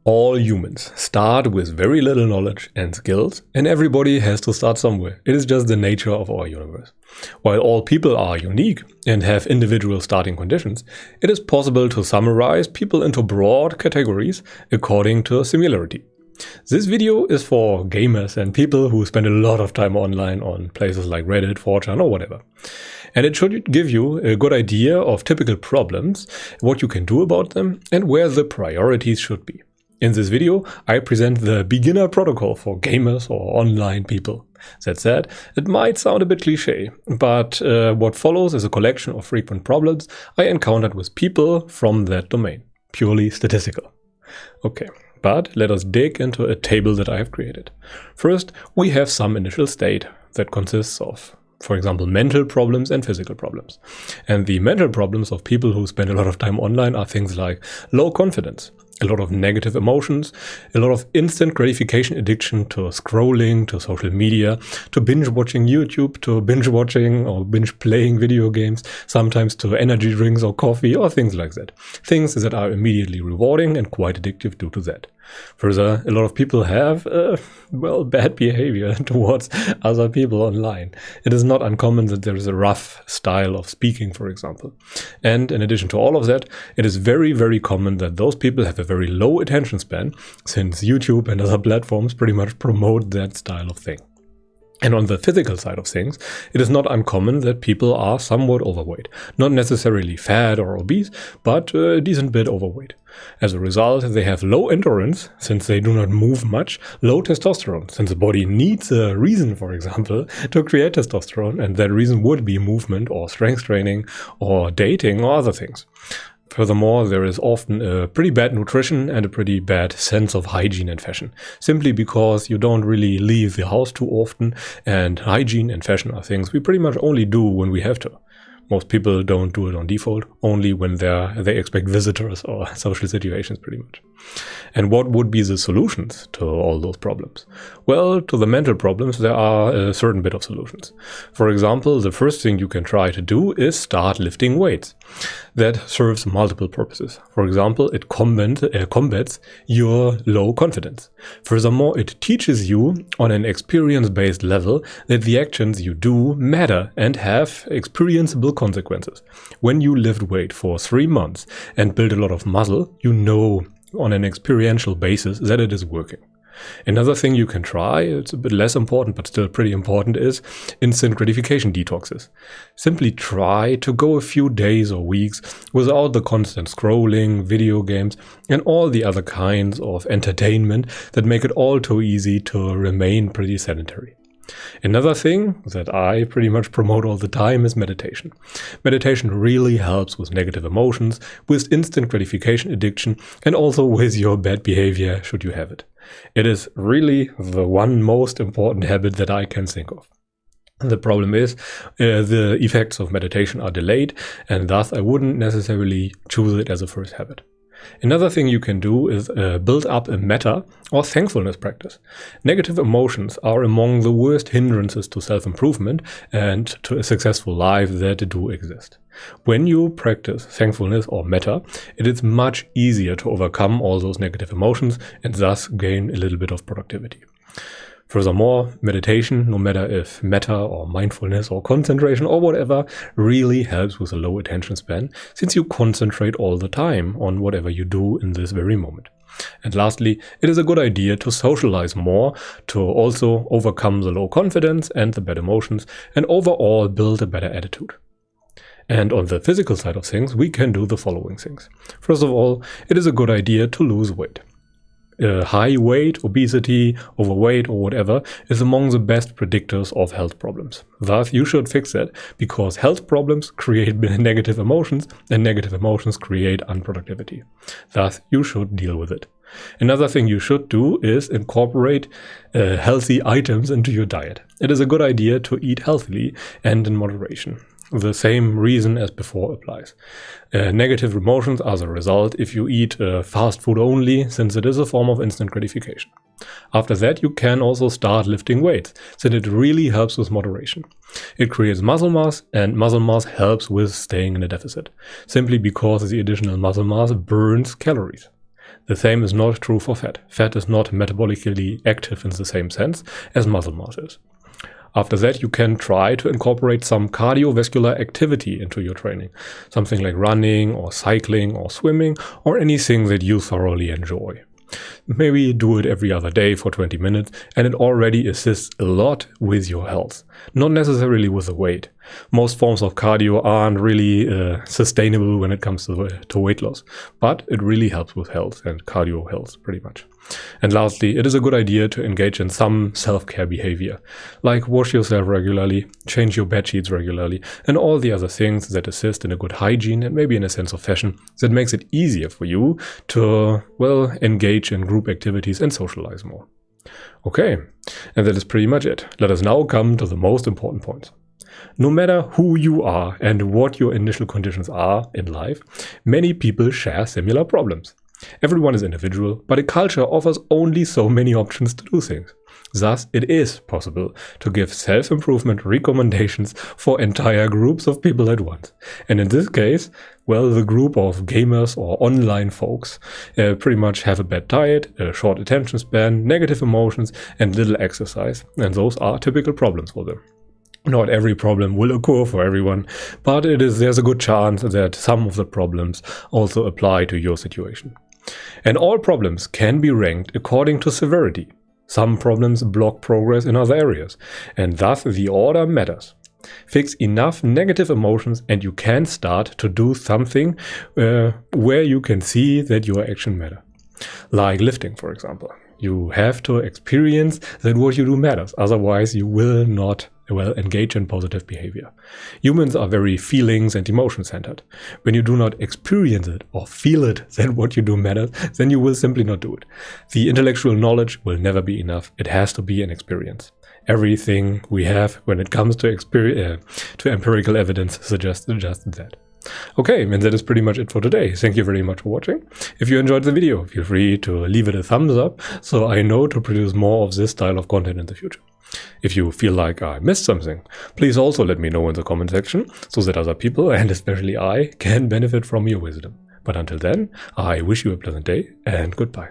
All humans start with very little knowledge and skills, and everybody has to start somewhere. It is just the nature of our universe. While all people are unique and have individual starting conditions, it is possible to summarize people into broad categories according to similarity. This video is for gamers and people who spend a lot of time online on places like Reddit, 4chan or whatever. And it should give you a good idea of typical problems, what you can do about them, and where the priorities should be. In this video, I present the beginner protocol for gamers or online people. That said, it might sound a bit cliche, but what follows is a collection of frequent problems I encountered with people from that domain. Purely statistical. Okay, but let us dig into a table that I have created. First, we have some initial state that consists of, for example, mental problems and physical problems. And the mental problems of people who spend a lot of time online are things like low confidence, a lot of negative emotions, a lot of instant gratification addiction to scrolling, to social media, to binge watching YouTube, to binge watching or binge playing video games, sometimes to energy drinks or coffee or things like that. Things that are immediately rewarding and quite addictive due to that. Further, a lot of people have, bad behavior towards other people online. It is not uncommon that there is a rough style of speaking, for example. And in addition to all of that, it is very, very common that those people have a very low attention span, since YouTube and other platforms pretty much promote that style of thing. And on the physical side of things, it is not uncommon that people are somewhat overweight. Not necessarily fat or obese, but a decent bit overweight. As a result, they have low endurance, since they do not move much, low testosterone, since the body needs a reason, for example, to create testosterone, and that reason would be movement or strength training or dating or other things. Furthermore, there is often a pretty bad nutrition and a pretty bad sense of hygiene and fashion, simply because you don't really leave the house too often, and hygiene and fashion are things we pretty much only do when we have to. Most people don't do it on default, only when they expect visitors or social situations pretty much. And what would be the solutions to all those problems? Well, to the mental problems, there are a certain bit of solutions. For example, the first thing you can try to do is start lifting weights. That serves multiple purposes. For example, it combats your low confidence. Furthermore, it teaches you on an experience-based level that the actions you do matter and have experienceable consequences. When you lift weight for 3 months and build a lot of muscle, you know on an experiential basis that it is working. Another thing you can try, it's a bit less important but still pretty important, is instant gratification detoxes. Simply try to go a few days or weeks without the constant scrolling, video games, and all the other kinds of entertainment that make it all too easy to remain pretty sedentary. Another thing that I pretty much promote all the time is meditation. Meditation really helps with negative emotions, with instant gratification addiction, and also with your bad behavior should you have it. It is really the one most important habit that I can think of. The problem is the effects of meditation are delayed, and thus I wouldn't necessarily choose it as a first habit. Another thing you can do is build up a metta or thankfulness practice. Negative emotions are among the worst hindrances to self-improvement and to a successful life that do exist. When you practice thankfulness or metta, it is much easier to overcome all those negative emotions and thus gain a little bit of productivity. Furthermore, meditation, no matter if metta or mindfulness or concentration or whatever, really helps with a low attention span, since you concentrate all the time on whatever you do in this very moment. And lastly, it is a good idea to socialize more to also overcome the low confidence and the bad emotions and overall build a better attitude. And on the physical side of things, we can do the following things. First of all, it is a good idea to lose weight. High weight, obesity, overweight or whatever is among the best predictors of health problems. Thus, you should fix that, because health problems create negative emotions and negative emotions create unproductivity. Thus, you should deal with it. Another thing you should do is incorporate healthy items into your diet. It is a good idea to eat healthily and in moderation. The same reason as before applies. Negative emotions are the result if you eat fast food only, since it is a form of instant gratification. After that, you can also start lifting weights, since it really helps with moderation. It creates muscle mass, and muscle mass helps with staying in a deficit, simply because the additional muscle mass burns calories. The same is not true for fat. Fat is not metabolically active in the same sense as muscle mass is. After that, you can try to incorporate some cardiovascular activity into your training. Something like running or cycling or swimming or anything that you thoroughly enjoy. Maybe do it every other day for 20 minutes and it already assists a lot with your health. Not necessarily with the weight. Most forms of cardio aren't really sustainable when it comes to weight loss, but it really helps with health and cardio health pretty much. And lastly, it is a good idea to engage in some self-care behavior, like wash yourself regularly, change your bed sheets regularly, and all the other things that assist in a good hygiene and maybe in a sense of fashion that makes it easier for you to, well, engage in group activities and socialize more. Okay, and that is pretty much it. Let us now come to the most important points. No matter who you are and what your initial conditions are in life, many people share similar problems. Everyone is individual, but a culture offers only so many options to do things. Thus, it is possible to give self-improvement recommendations for entire groups of people at once. And in this case, well, the group of gamers or online folks pretty much have a bad diet, a short attention span, negative emotions, and little exercise. And those are typical problems for them. Not every problem will occur for everyone, but there's a good chance that some of the problems also apply to your situation. And all problems can be ranked according to severity. Some problems block progress in other areas, and thus the order matters. Fix enough negative emotions and you can start to do something where you can see that your action matters. Like lifting, for example. You have to experience that what you do matters, otherwise you will not engage in positive behavior. Humans are very feelings and emotion centered. When you do not experience it or feel it that what you do matters, then you will simply not do it. The intellectual knowledge will never be enough. It has to be an experience. Everything we have when it comes to empirical evidence suggests just that. Okay, and that is pretty much it for today. Thank you very much for watching. If you enjoyed the video, feel free to leave it a thumbs up so I know to produce more of this style of content in the future. If you feel like I missed something, please also let me know in the comment section so that other people, and especially I, can benefit from your wisdom. But until then, I wish you a pleasant day and goodbye.